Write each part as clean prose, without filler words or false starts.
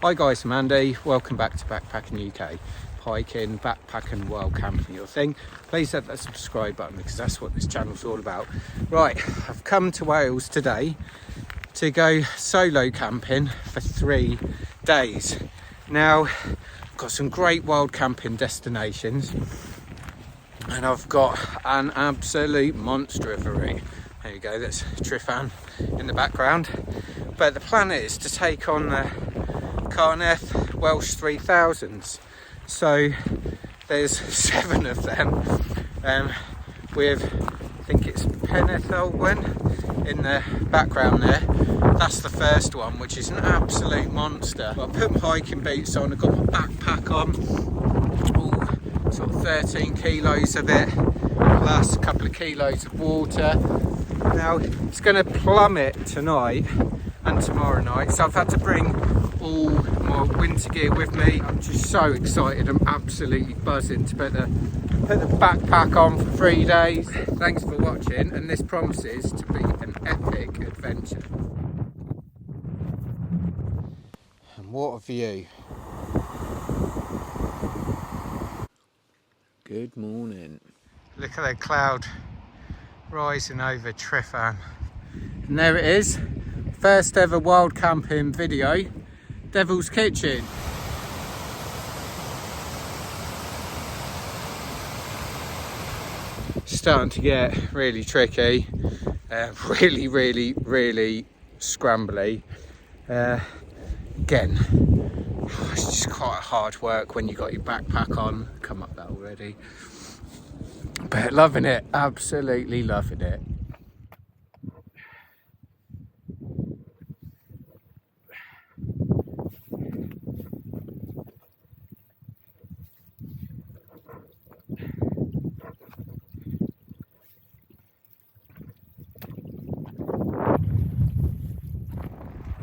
Hi guys, I'm Andy. Welcome back to Backpacking UK. Hiking, backpacking, wild camping, your thing. Please hit that subscribe button because that's what this channel's all about. Right, I've come to Wales today to go solo camping for 3 days. Now, I've got some great wild camping destinations and I've got an absolute monster of a route. There you go, that's Trifan in the background. But the plan is to take on the Carneddau Welsh 3000's. So there's 7 of them with, I think it's Carneddau Mountains in the background there. That's the first one, which is an absolute monster. I put my hiking boots on, I've got my backpack on, all sort of 13 kilos of it, plus a couple of kilos of water. Now it's going to plummet tonight and tomorrow night, so I've had to bring all my winter gear with me. I'm just so excited, I'm absolutely buzzing to put the backpack on for 3 days. Thanks for watching, and this promises to be an epic adventure. And what a view. Good morning. Look at that cloud rising over Trifan. And there it is. First ever wild camping video, Devil's Kitchen. Starting to get really tricky, really scrambly. Again, it's just quite hard work when you got your backpack on. Come up that already. But loving it, absolutely loving it.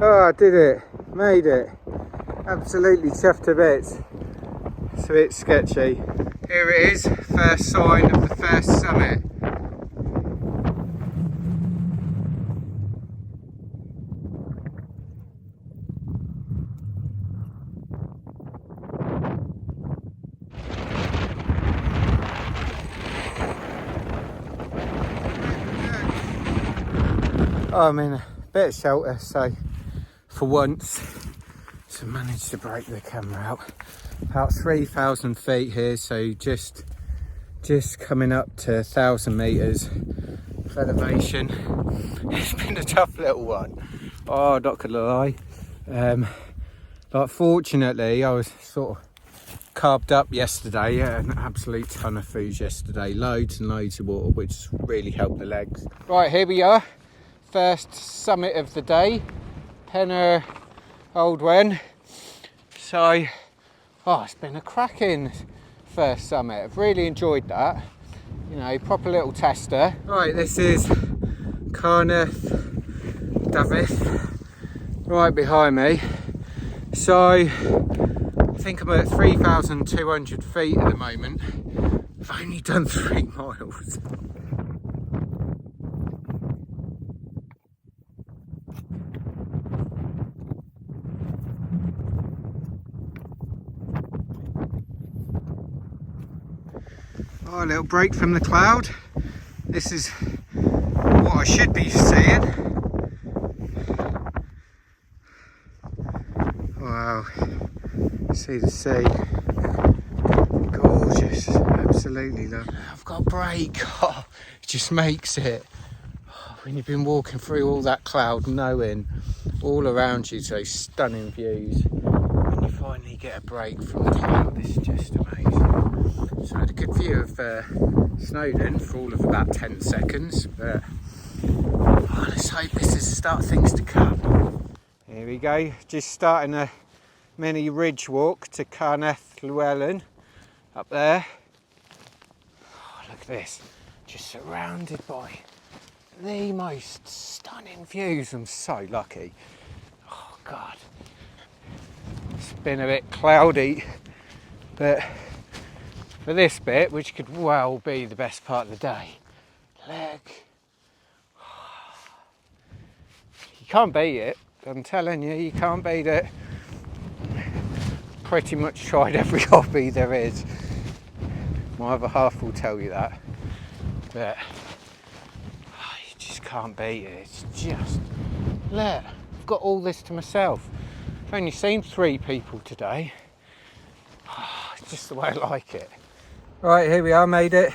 Oh, I did it, made it. Absolutely chuffed to bits. It's a bit sketchy. Here it is, first sign of the first summit. Oh, I'm in a bit of shelter, so for once, so managed to break the camera out. About 3,000 feet here, so just coming up to 1,000 meters of elevation. It's been a tough little one. Oh, not gonna lie. But fortunately, I was sort of carved up yesterday. An absolute ton of food yesterday, loads and loads of water, which really helped the legs. Right, here we are. First summit of the day, Ole Wen. So, it's been a cracking first summit. I've really enjoyed that. You know, proper little tester. Right, this is Carnedd Llewelyn, right behind me. So, I think I'm at 3,200 feet at the moment. I've only done 3 miles. Oh, a little break from the cloud. This is what I should be seeing. Wow, see the sea. Gorgeous, absolutely lovely. I've got a break. Oh, it just makes it. When you've been walking through all that cloud, knowing all around you those stunning views, when you finally get a break from the cloud, it's just amazing. So I had a good view of Snowdonia for all of about 10 seconds, but let's hope this is the start of things to come. Here we go, just starting a mini ridge walk to Carnedd Llewelyn up there. Oh, look at this, just surrounded by the most stunning views. I'm so lucky. Oh God, it's been a bit cloudy, but for this bit, which could well be the best part of the day, look, you can't beat it. I'm telling you, you can't beat it. pretty much tried every hobby there is. My other half will tell you that. But you just can't beat it. It's just, look, I've got all this to myself. I've only seen 3 people today. It's just the way I like it. Right, here we are, made it.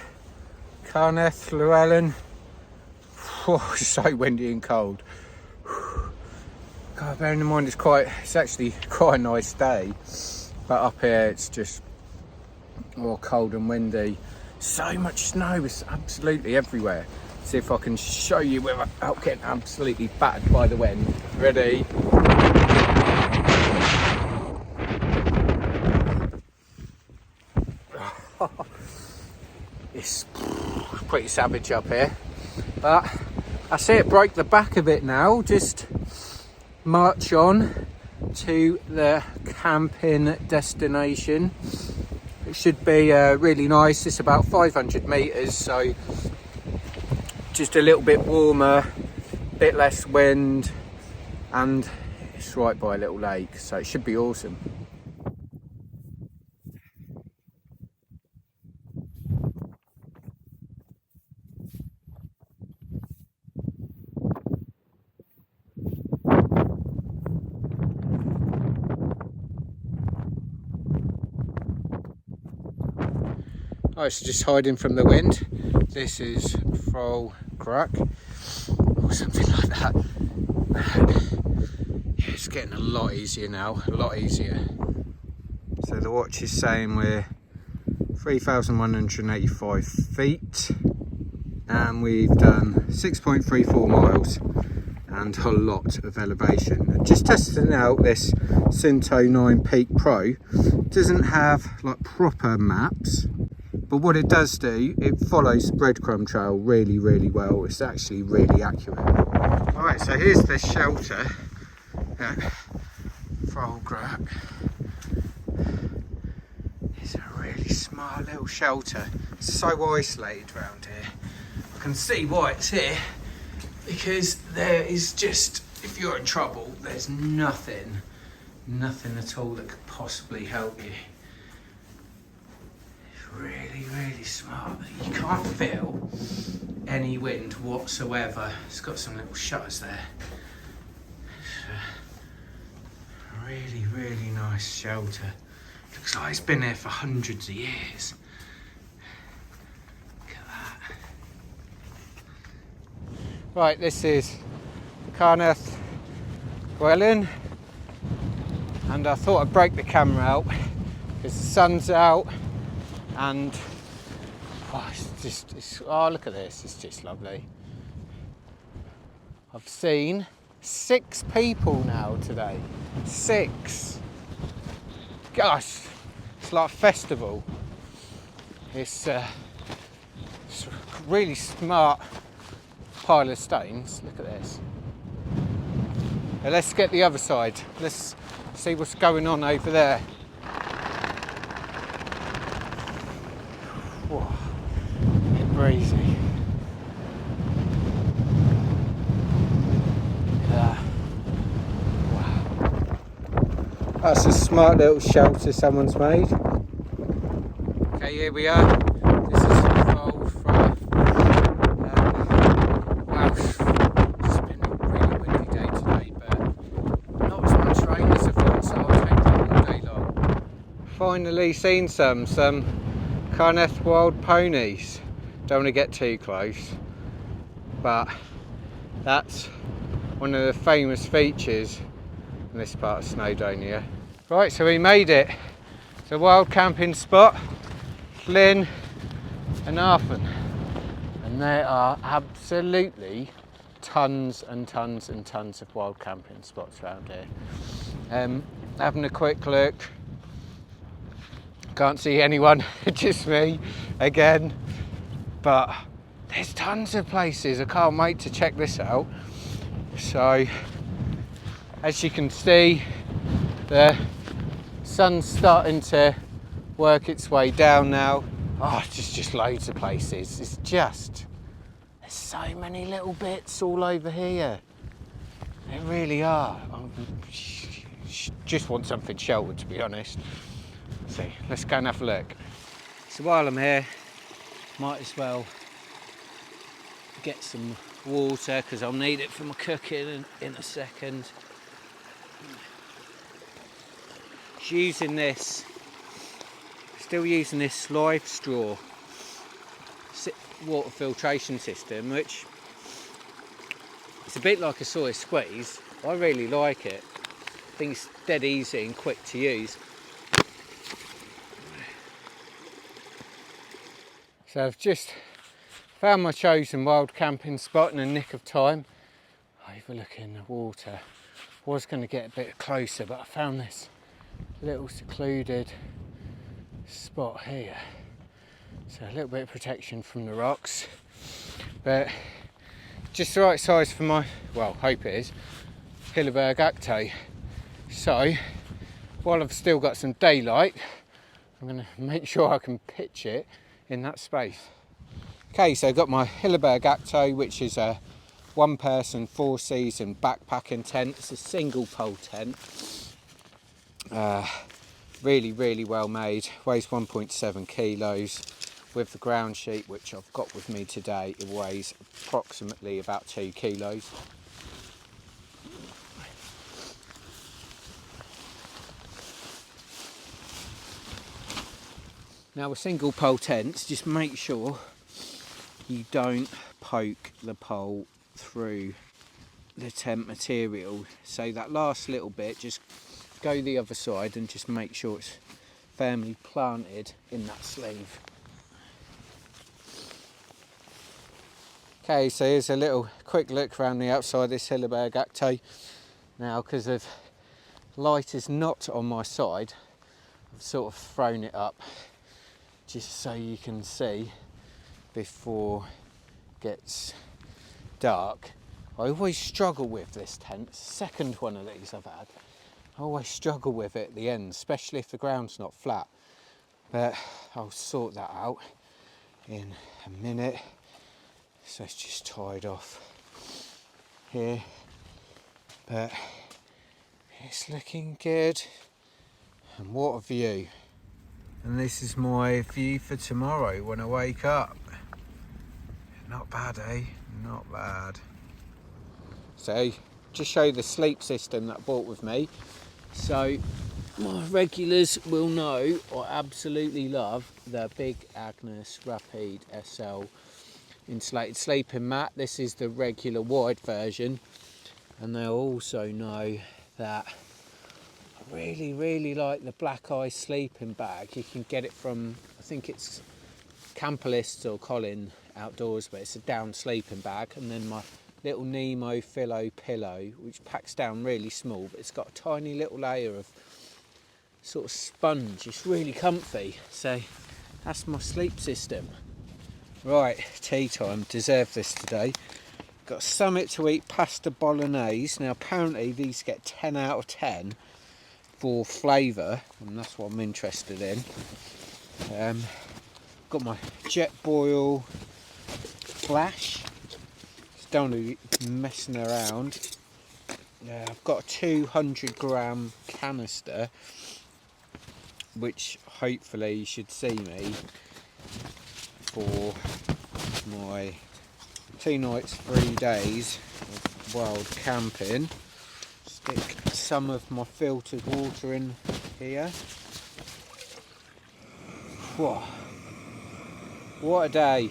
Carnedd Llewelyn. Oh, it's so windy and cold. God, bearing in mind it's actually quite a nice day, but up here it's just more cold and windy. So much snow, it's absolutely everywhere. See if I can show you without getting absolutely battered by the wind. Ready? It's pretty savage up here, but I see it broke the back of it now. Just march on to the camping destination. It should be really nice. It's about 500 metres, so just a little bit warmer, a bit less wind, and it's right by a little lake, so it should be awesome. Oh, so just hiding from the wind. This is Frol Crack or something like that. Yeah, it's getting a lot easier now, a lot easier. So the watch is saying we're 3,185 feet and we've done 6.34 miles and a lot of elevation. Just testing out this Cinto 9 Peak Pro. It doesn't have like proper maps, but what it does do, it follows the breadcrumb trail really, really well. It's actually really accurate. Alright, so here's the shelter at Frol Crack. It's a really smart little shelter. It's so isolated around here. I can see why it's here, because there is just, if you're in trouble, there's nothing at all that could possibly help you. Really, really smart. You can't feel any wind whatsoever. It's got some little shutters there. It's a really, really nice shelter. Looks like it's been there for hundreds of years. Look at that. Right, this is Carnedd Llewelyn, and I thought I'd break the camera out because the sun's out. And oh, look at this, it's just lovely. I've seen 6 people now today. 6. Gosh, it's like a festival. It's a really smart pile of stones. Look at this. Now let's get the other side. Let's see what's going on over there. Whoa, a bit breezy. Look at that. Wow. That's a smart little shelter someone's made. Okay, here we are. This is Frol from Welsh. It's been a really windy day today, but not as much rain as I thought, so I'll take that all day long. Finally seen some Carnedd wild ponies. Don't want to get too close, but that's one of the famous features in this part of Snowdonia. Right, so we made it. It's a wild camping spot, Llyn Anafon, and there are absolutely tons and tons and tons of wild camping spots around here. Having a quick look. Can't see anyone, just me again, but there's tons of places. I can't wait to check this out. So as you can see, the sun's starting to work its way down now. Oh, just loads of places. It's just, there's so many little bits all over here. They really are. I'm just want something sheltered, to be honest. So let's go and have a look. So while I'm here, might as well get some water because I'll need it for my cooking in a second. Still using this live straw water filtration system, which it's a bit like a soy squeeze. I really like it. I think it's dead easy and quick to use. So I've just found my chosen wild camping spot in the nick of time. Overlooking the water. Was going to get a bit closer, but I found this little secluded spot here. So a little bit of protection from the rocks, but just the right size for my, well, hope it is, Hilleberg Akto. So while I've still got some daylight, I'm going to make sure I can pitch it in that space. Okay, so I've got my Hilleberg Akto, which is a 1-person 4-season backpacking tent. It's a single pole tent. Really well made. Weighs 1.7 kilos. With the ground sheet, which I've got with me today, it weighs approximately about 2 kilos. Now with single pole tents, just make sure you don't poke the pole through the tent material. So that last little bit, just go the other side and just make sure it's firmly planted in that sleeve. Okay, so here's a little quick look around the outside of this Hilleberg Akto. Now, because of light is not on my side, I've sort of thrown it up just so you can see before it gets dark. I always struggle with this tent. Second one of these I've had. I always struggle with it at the end, especially if the ground's not flat. But I'll sort that out in a minute. So it's just tied off here, but it's looking good. And what a view. And this is my view for tomorrow when I wake up. Not bad, eh? Not bad. So just show you the sleep system that I brought with me. So my regulars will know I absolutely love the big Agnes Rapide SL insulated sleeping mat. This is the regular wide version, and they'll also know that I really like the black eye sleeping bag. You can get it from, I think it's Camperlists or Colin Outdoors, but it's a down sleeping bag. And then my little Nemo Fillo pillow, which packs down really small, but it's got a tiny little layer of sort of sponge. It's really comfy. So that's my sleep system. Right, tea time. Deserve this today. Got Summit to eat pasta bolognese. Now apparently these get 10 out of 10 for flavour, and that's what I'm interested in. Got my Jet Boil Flash. Just don't want to be messing around. I've got a 200-gram canister, which hopefully you should see me for my 2 nights, 3 days of wild camping. Stick some of my filtered water in here. Whoa. What a day.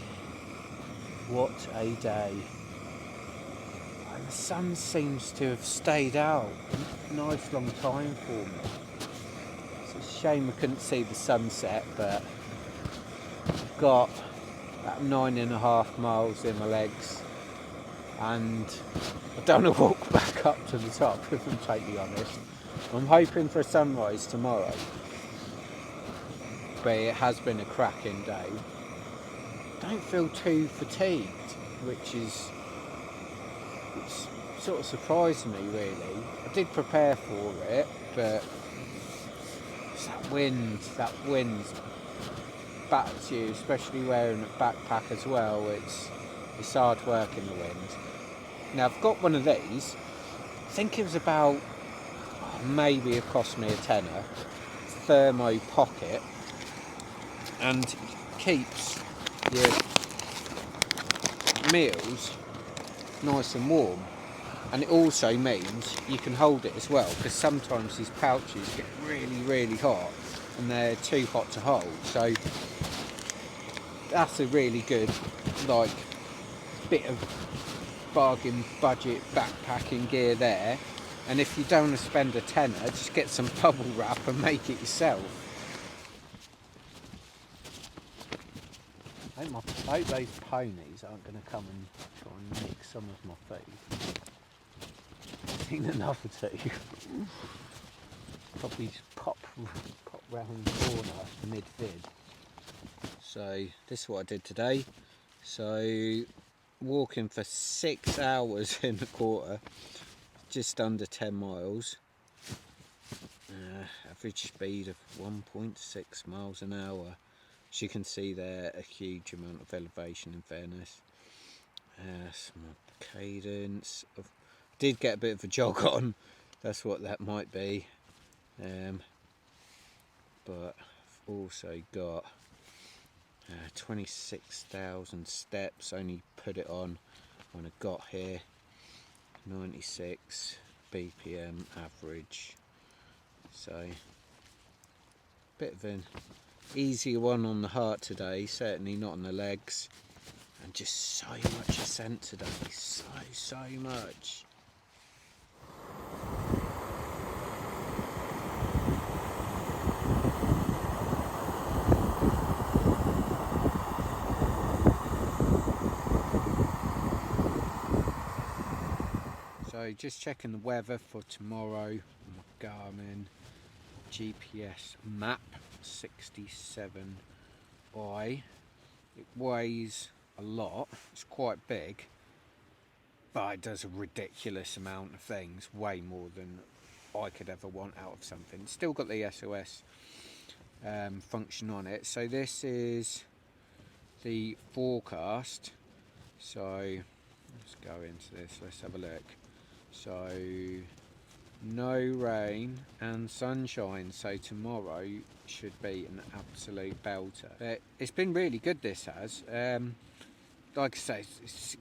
What a day. And the sun seems to have stayed out a nice long time for me. It's a shame I couldn't see the sunset, but I've got about 9.5 miles in my legs, and I don't want to walk back up to the top, if I'm totally honest. I'm hoping for a sunrise tomorrow, but it has been a cracking day. Don't feel too fatigued, which sort of surprised me really. I did prepare for it, but it's that wind bats you, especially wearing a backpack as well. It's hard work in the wind. Now I've got one of these. I think it was about maybe have cost me a tenner. Thermo pocket, and keeps your meals nice and warm. And it also means you can hold it as well, because sometimes these pouches get really hot and they're too hot to hold. So that's a really good like bit of bargain budget backpacking gear there. And if you don't want to spend a tenner, just get some bubble wrap and make it yourself. I hope those ponies aren't going to come and try and nick some of my food. I've seen another two. Probably pop round the corner mid-vid. So this is what I did today. So walking for 6 hours in a quarter, just under 10 miles. Average speed of 1.6 miles an hour. As you can see there, a huge amount of elevation in fairness. Some cadence. I did get a bit of a jog on, that's what that might be. But I've also got 26,000 steps, only put it on when I got here. 96 BPM average. So, bit of an easier one on the heart today, certainly not on the legs. And just so much ascent today, so much. So just checking the weather for tomorrow on my Garmin GPS map 67i. It weighs a lot, it's quite big, but it does a ridiculous amount of things, way more than I could ever want out of something. It's still got the SOS function on it. So this is the forecast. So let's go into this, let's have a look. So no rain and sunshine, so tomorrow should be an absolute belter. It's been really good, this has. Like I say, it's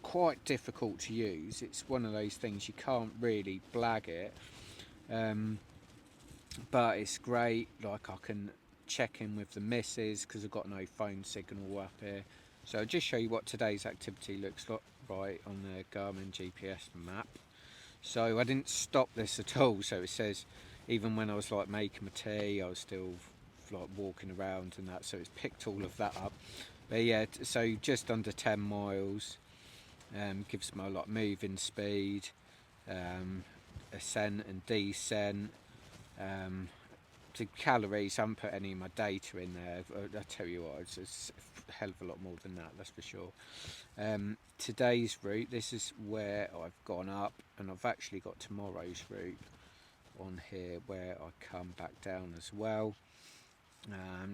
quite difficult to use. It's one of those things you can't really blag it, but it's great. Like I can check in with the missus because I've got no phone signal up here. So I'll just show you what today's activity looks like right on the Garmin GPS map. So I didn't stop this at all, so it says even when I was like making my tea, I was still like walking around and that, so it's picked all of that up. But yeah, so just under 10 miles, gives me a lot of moving speed, ascent and descent. The calories, I haven't put any of my data in there. I tell you what, it's a hell of a lot more than that, that's for sure. Today's route, this is where I've gone up, and I've actually got tomorrow's route on here where I come back down as well.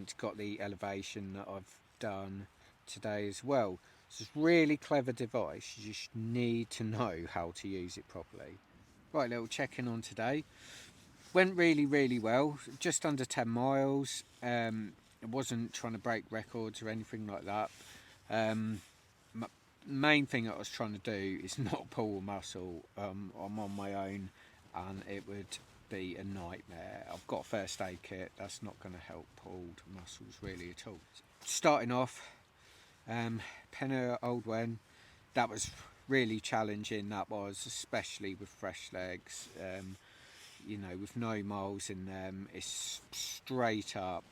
It's got the elevation that I've done today as well. It's a really clever device, you just need to know how to use it properly. Right, little check-in on today. Went really well, just under 10 miles. I wasn't trying to break records or anything like that. Main thing that I was trying to do is not pull a muscle. I'm on my own and it would be a nightmare. I've got a first aid kit, that's not going to help pull muscles really at all. Starting off, Ole Wen, that was really challenging, that was, especially with fresh legs. You know, with no miles in them, it's straight up.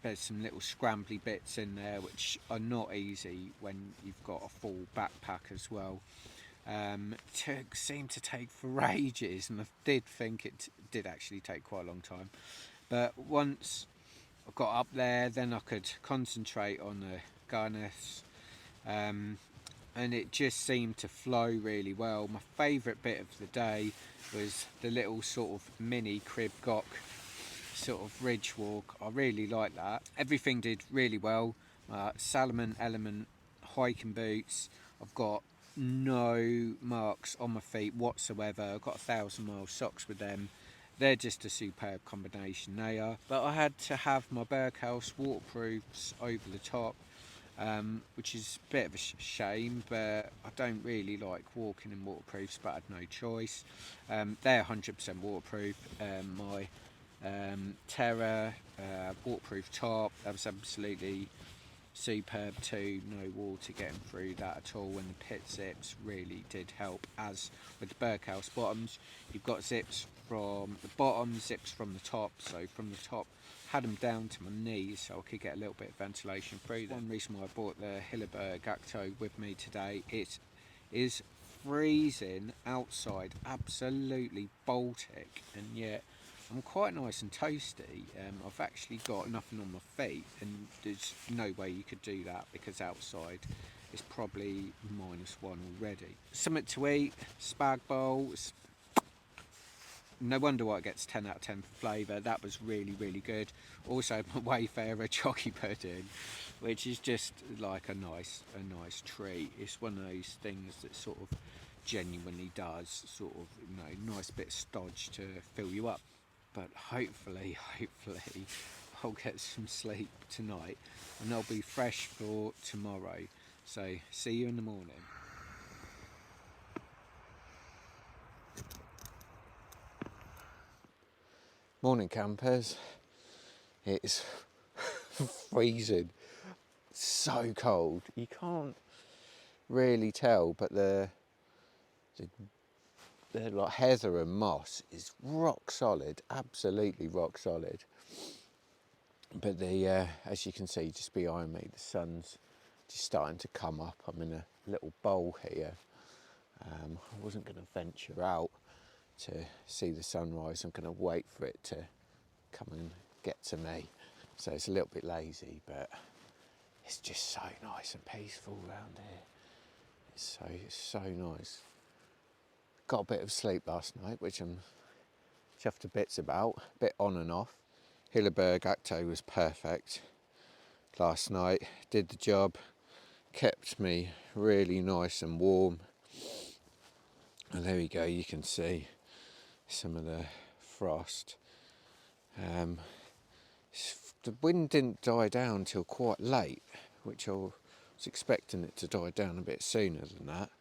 There's some little scrambly bits in there which are not easy when you've got a full backpack as well. Seemed to take for ages, and I did think it did actually take quite a long time. But once I got up there, then I could concentrate on the garnets, and it just seemed to flow really well. My favourite bit of the day was the little sort of mini crib gok sort of ridge walk. I really like that. Everything did really well. Salomon Element hiking boots. I've got no marks on my feet whatsoever. I've got 1,000-mile socks with them. They're just a superb combination, they are. But I had to have my Berghaus waterproofs over the top, which is a bit of a shame, but I don't really like walking in waterproofs, but I had no choice. They're 100% waterproof. My Terra waterproof top, that was absolutely superb too. No water getting through that at all, and the pit zips really did help. As with the Berghaus bottoms, you've got zips from the bottom, zips from the top. So from the top, had them down to my knees so I could get a little bit of ventilation through them. One reason why I bought the Hilleberg Akto with me today, it is freezing outside, absolutely Baltic, and yet I'm quite nice and toasty. I've actually got nothing on my feet, and there's no way you could do that because outside it's probably -1 already. Something to eat, spag bowls. No wonder why it gets 10 out of 10 for flavour. That was really, really good. Also my Wayfarer chocky pudding, which is just like a nice treat. It's one of those things that sort of genuinely does sort of, you know, nice bit of stodge to fill you up. But hopefully I'll get some sleep tonight and I'll be fresh for tomorrow. So see you in the morning. Morning campers. It's freezing, so cold. You can't really tell, but the like heather and moss is rock solid, absolutely rock solid. But the as you can see just behind me, the sun's just starting to come up. I'm in a little bowl here. I wasn't going to venture out to see the sunrise. I'm going to wait for it to come and get to me. So it's a little bit lazy, but it's just so nice and peaceful around here. It's so nice. Got a bit of sleep last night, which I'm chuffed to bits about, a bit on and off. Hilleberg Akto was perfect last night, did the job, kept me really nice and warm. And there we go, you can see some of the frost. The wind didn't die down till quite late, which I was expecting it to die down a bit sooner than that.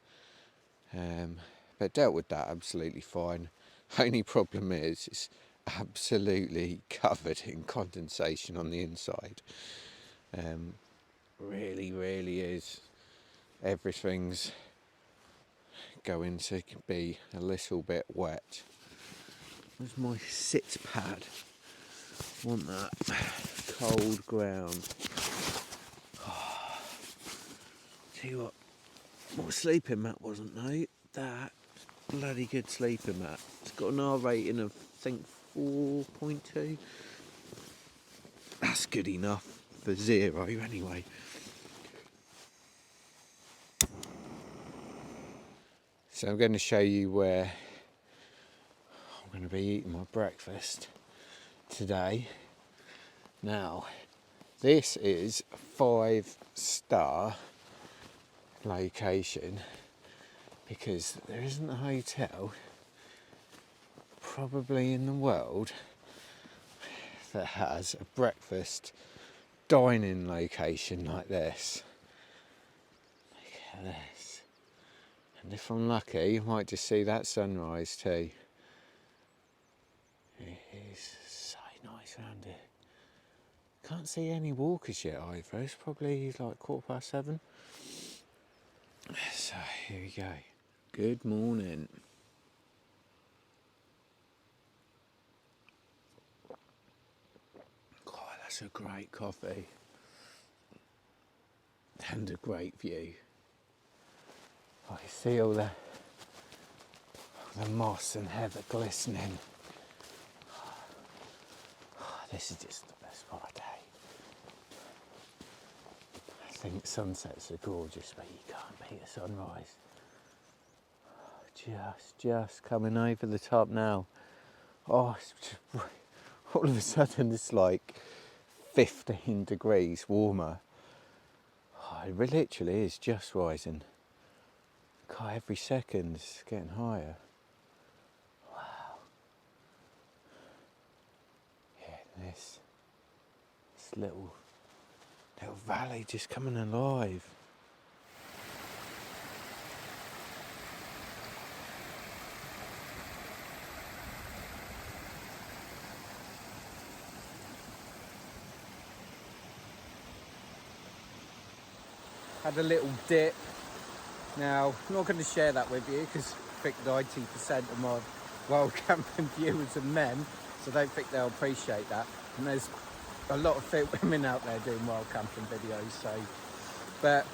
But dealt with that absolutely fine. Only problem is it's absolutely covered in condensation on the inside. Really is. Everything's going to be a little bit wet. Where's my sit pad? Want that cold ground. Tell you what sleeping mat wasn't though. That bloody good sleeping mat. It's got an R rating of I think 4.2. That's good enough for 0 anyway. So I'm going to show you where I'm going to be eating my breakfast today. Now, this is a 5-star location because there isn't a hotel probably in the world that has a breakfast dining location like this. Look at this. And if I'm lucky, you might just see that sunrise too. It is so nice around here. Can't see any walkers yet either. It's probably like 7:15. So here we go. Good morning. God, that's a great coffee. And a great view. I can see all the moss and heather glistening. This is just the best part of the day. I think sunsets are gorgeous, but you can't beat a sunrise. Just coming over the top now. Oh, it's just, all of a sudden it's like 15 degrees warmer. Oh, it literally is just rising. God, every second it's getting higher. Wow. Yeah, this little valley just coming alive. Had a little dip. Now, I'm not going to share that with you because I think 90% of my wild camping viewers are men, so I don't think they'll appreciate that. And there's a lot of fit women out there doing wild camping videos, so. But,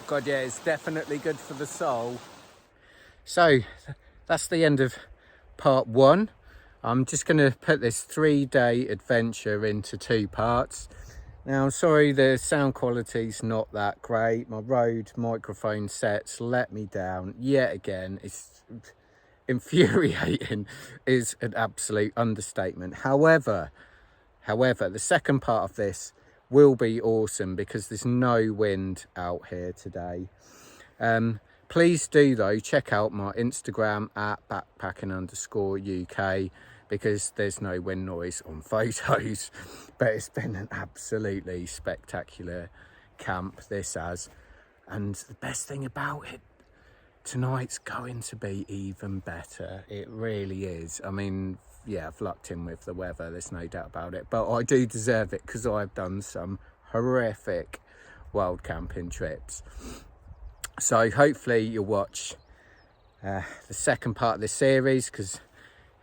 God, yeah, it's definitely good for the soul. So, that's the end of part 1. I'm just going to put this 3-day adventure into 2 parts. Now, sorry, the sound quality's not that great. My Rode microphone sets let me down yet again. It's infuriating, is an absolute understatement. However, the second part of this will be awesome because there's no wind out here today. Please do, though, check out my Instagram at backpacking_UK because there's no wind noise on photos. But it's been an absolutely spectacular camp, this has. And the best thing about it, tonight's going to be even better. It really is. I mean, yeah, I've lucked in with the weather, there's no doubt about it. But I do deserve it because I've done some horrific wild camping trips. So hopefully you'll watch the second part of this series because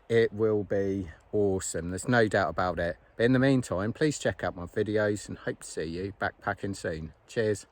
it will be awesome. There's no doubt about it. But in the meantime, please check out my videos and hope to see you backpacking soon. Cheers.